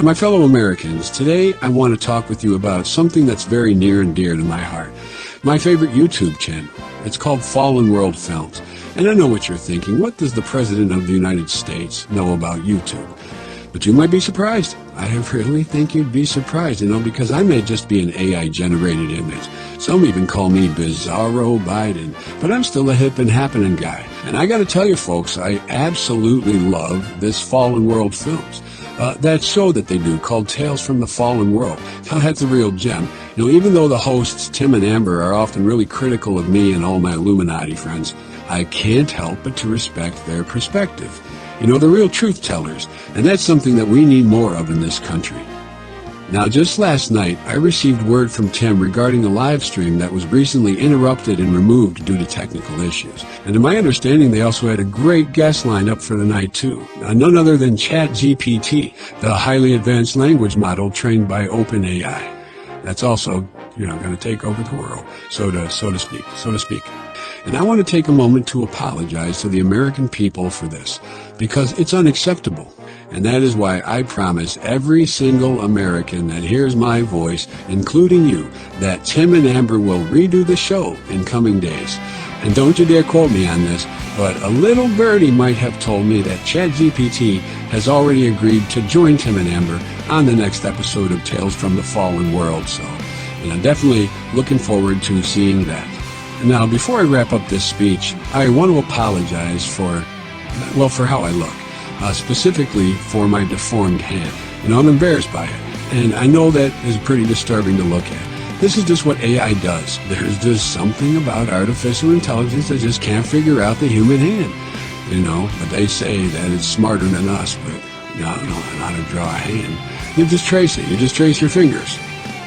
My fellow Americans, today I want to talk with you about something that's very near and dear to my heart. My favorite YouTube channel. It's called Fallen World Films. And I know what you're thinking. What does the President of the United States know about YouTube? But you might be surprised. I really think you'd be surprised, because I may just be an AI-generated image. Some even call me BIZARRO Biden, but I'm still a hip and happening guy. And I gotta tell you folks, I absolutely love this Fallen World Films. That show that they do called Tales from the Fallen World. That's a real gem. Even though the hosts, Tim and Amber, are often really critical of me and all my Illuminati friends, I can't help but to respect their perspective. They're real truth tellers, and that's something that we need more of in this country. Now, just last night, I received word from Tim regarding a live stream that was recently interrupted and removed due to technical issues. And to my understanding, they also had a great guest lined up for the night, too. None other than ChatGPT, the highly advanced language model trained by OpenAI. That's also, going to take over the world, so to speak. And I want to take a moment to apologize to the American people for this, because it's unacceptable. And that is why I promise every single American that hears my voice, including you, that Tim and Amber will redo the show in coming days. And don't you dare quote me on this, but a little birdie might have told me that ChatGPT has already agreed to join Tim and Amber on the next episode of Tales from the Fallen World. So, definitely looking forward to seeing that. Now, before I wrap up this speech, I want to apologize for how I look. Specifically for my deformed hand. I'm embarrassed by it. And I know that is pretty disturbing to look at. This is just what AI does. There's just something about artificial intelligence that just can't figure out the human hand. But they say that it's smarter than us, but no, how to draw a hand. You just trace it. You just trace your fingers.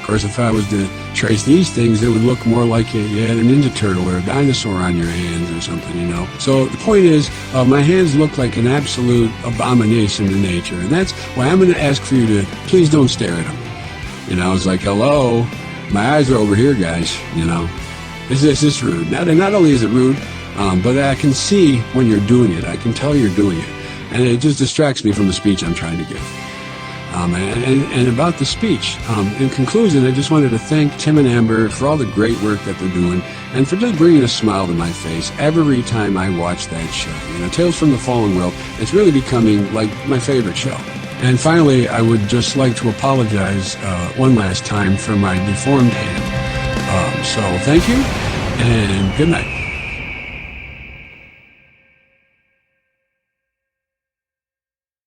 Of course, if I was to trace these things, it would look more like you had a Ninja Turtle or a dinosaur on your hands or something, So the point is, my hands look like an absolute abomination to nature. And that's why I'm going to ask for you to please don't stare at them. It's like, hello, my eyes are over here, guys, It's just rude. Not only is it rude, but I can see when you're doing it. I can tell you're doing it. And it just distracts me from the speech I'm trying to give. And about the speech, in conclusion, I just wanted to thank Tim and Amber for all the great work that they're doing and for just bringing a smile to my face every time I watch that show. Tales from the Fallen World, it's really becoming like my favorite show. And finally, I would just like to apologize one last time for my deformed hand. So thank you and good night.